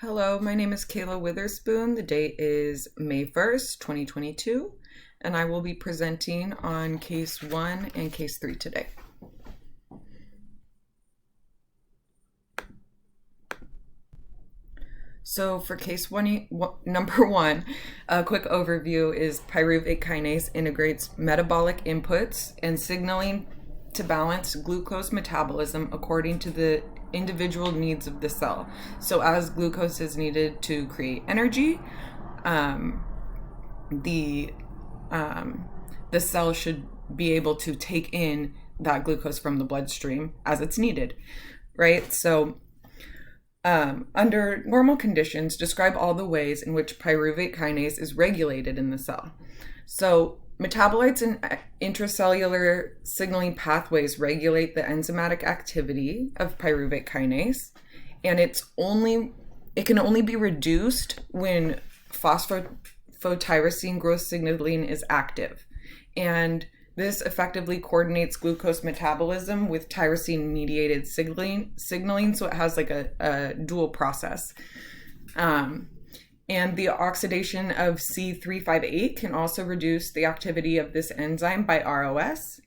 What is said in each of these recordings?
Hello, my name is Kayla Witherspoon. The date is May 1st, 2022, and I will be presenting on case 1 and case 3 today. So for case number 1, a quick overview is pyruvate kinase integrates metabolic inputs and signaling to balance glucose metabolism according to the individual needs of the cell. So as glucose is needed to create energy, the cell should be able to take in that glucose from the bloodstream as it's needed, right? So under normal conditions, describe all the ways in which pyruvate kinase is regulated in the cell. So metabolites and intracellular signaling pathways regulate the enzymatic activity of pyruvate kinase, and it can only be reduced when phosphotyrosine growth signaling is active. And this effectively coordinates glucose metabolism with tyrosine-mediated signaling, so it has like a dual process. And the oxidation of C358 can also reduce the activity of this enzyme by ROS.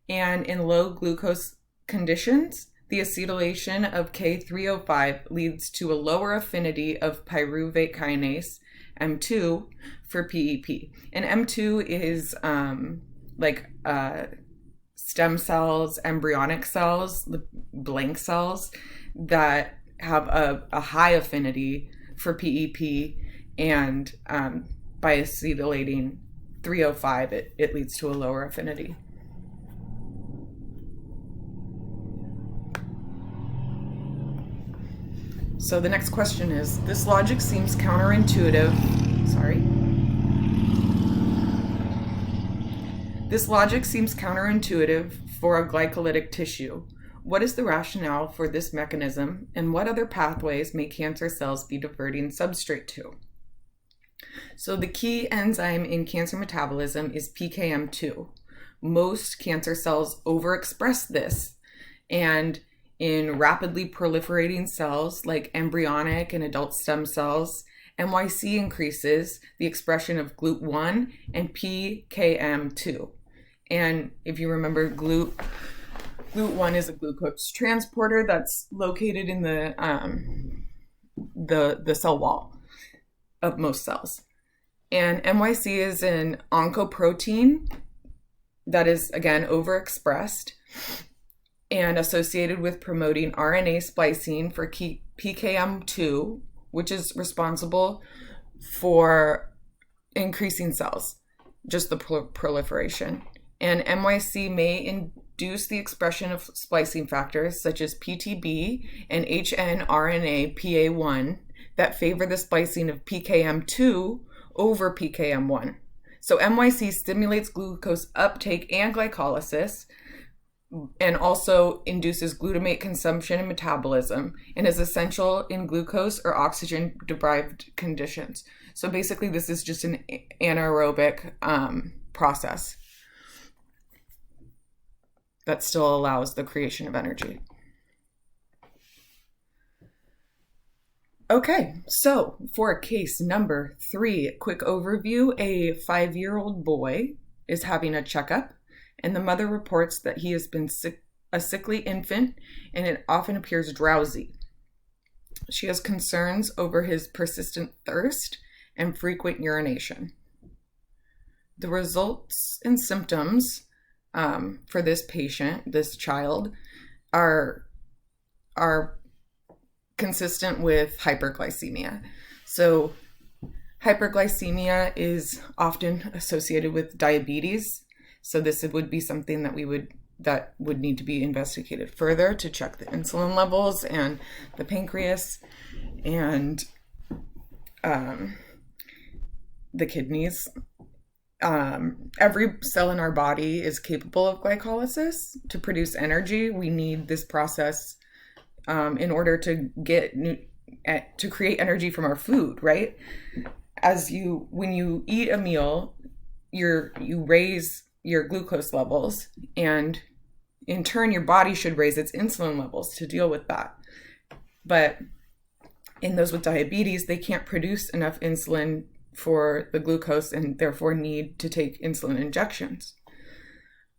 And in low glucose conditions, the acetylation of K305 leads to a lower affinity of pyruvate kinase, M2, for PEP. And M2 is stem cells, embryonic cells, the blank cells that have a high affinity for PEP, and by acetylating 305, it leads to a lower affinity. So the next question is, this logic seems counterintuitive. This logic seems counterintuitive for a glycolytic tissue. What is the rationale for this mechanism, and what other pathways may cancer cells be diverting substrate to? So the key enzyme in cancer metabolism is PKM2. Most cancer cells overexpress this, and in rapidly proliferating cells like embryonic and adult stem cells, MYC increases the expression of GLUT1 and PKM2. And if you remember, GLUT1 is a glucose transporter that's located in the cell wall of most cells. And MYC is an oncoprotein that is, again, overexpressed and associated with promoting RNA splicing for PKM2, which is responsible for increasing cells, just the proliferation. And MYC may induce the expression of splicing factors such as PTB and hnRNA PA1 that favor the splicing of PKM2 over PKM1. So MYC stimulates glucose uptake and glycolysis, and also induces glutamate consumption and metabolism, and is essential in glucose or oxygen-deprived conditions. So basically, this is just an anaerobic process that still allows the creation of energy. Okay, so for case number 3, quick overview. A 5-year-old boy is having a checkup, and the mother reports that he has been a sickly infant, and it often appears drowsy. She has concerns over his persistent thirst and frequent urination. The results and symptoms for this patient, this child, are consistent with hyperglycemia. So hyperglycemia is often associated with diabetes. So this would be something that would need to be investigated further to check the insulin levels and the pancreas and the kidneys. Every cell in our body is capable of glycolysis to produce energy. We need this process in order to create energy from our food, right? When you eat a meal, you raise your glucose levels, and in turn your body should raise its insulin levels to deal with that. But in those with diabetes, they can't produce enough insulin for the glucose and therefore need to take insulin injections.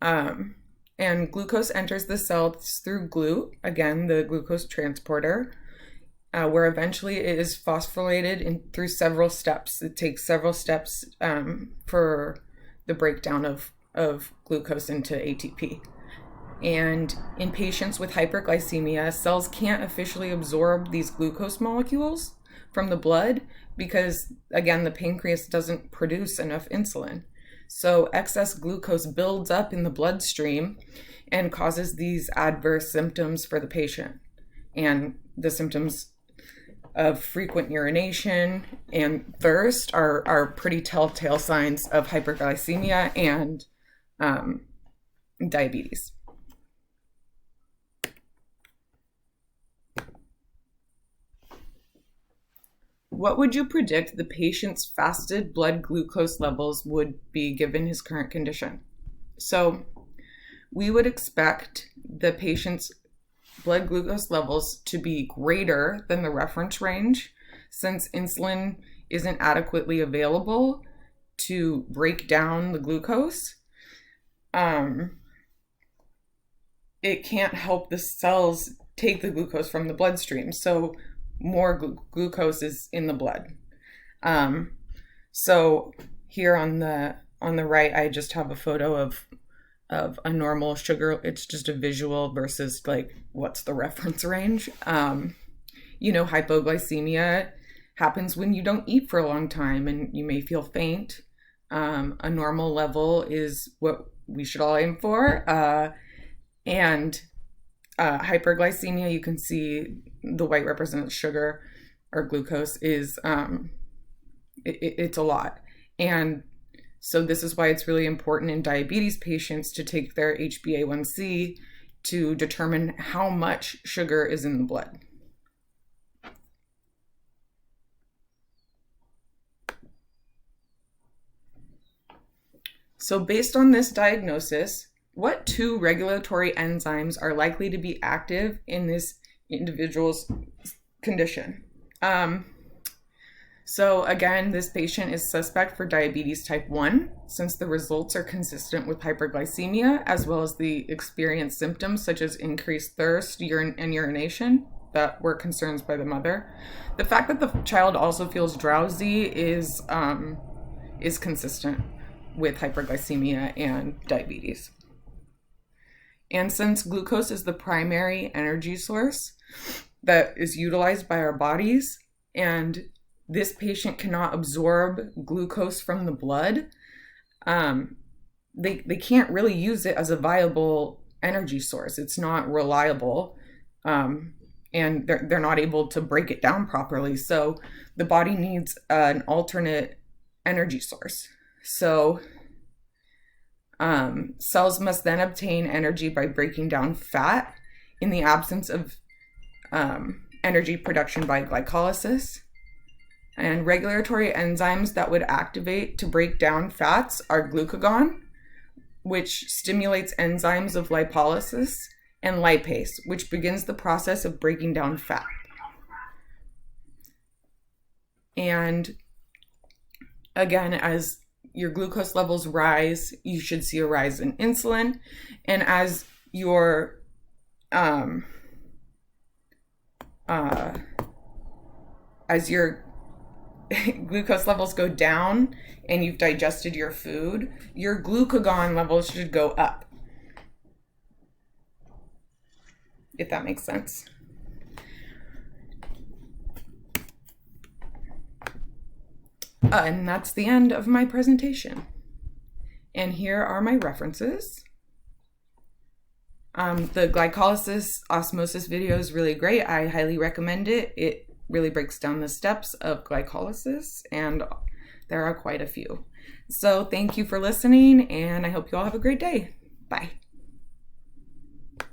And glucose enters the cells through GLUT, again, the glucose transporter, where eventually it is phosphorylated through several steps. It takes several steps for the breakdown of glucose into ATP. And in patients with hyperglycemia, cells can't officially absorb these glucose molecules from the blood because, again, the pancreas doesn't produce enough insulin. So excess glucose builds up in the bloodstream and causes these adverse symptoms for the patient. And the symptoms of frequent urination and thirst are pretty telltale signs of hyperglycemia and diabetes. What would you predict the patient's fasted blood glucose levels would be given his current condition? So we would expect the patient's blood glucose levels to be greater than the reference range, since insulin isn't adequately available to break down the glucose. It can't help the cells take the glucose from the bloodstream. So more glucose is in the blood. So here on the right, I just have a photo of a normal sugar. It's just a visual versus like what's the reference range. Hypoglycemia happens when you don't eat for a long time and you may feel faint. A normal level is what we should all aim for. And hyperglycemia, you can see the white represents sugar or glucose is it's a lot. And so this is why it's really important in diabetes patients to take their HbA1c to determine how much sugar is in the blood. So based on this diagnosis, what 2 regulatory enzymes are likely to be active in this individual's condition? So again, this patient is suspect for diabetes type 1, since the results are consistent with hyperglycemia, as well as the experienced symptoms such as increased thirst, urine, and urination that were concerns by the mother. The fact that the child also feels drowsy is consistent with hyperglycemia and diabetes. And since glucose is the primary energy source that is utilized by our bodies, and this patient cannot absorb glucose from the blood, they can't really use it as a viable energy source. It's not reliable, and they're not able to break it down properly. So the body needs an alternate energy source. So cells must then obtain energy by breaking down fat in the absence of energy production by glycolysis. And regulatory enzymes that would activate to break down fats are glucagon, which stimulates enzymes of lipolysis, and lipase, which begins the process of breaking down fat. And again, as your glucose levels rise, you should see a rise in insulin. And as your glucose levels go down and you've digested your food, your glucagon levels should go up. If that makes sense. And that's the end of my presentation. And here are my references. The glycolysis osmosis video is really great. I highly recommend it. It really breaks down the steps of glycolysis, and there are quite a few. So thank you for listening, and I hope you all have a great day. Bye.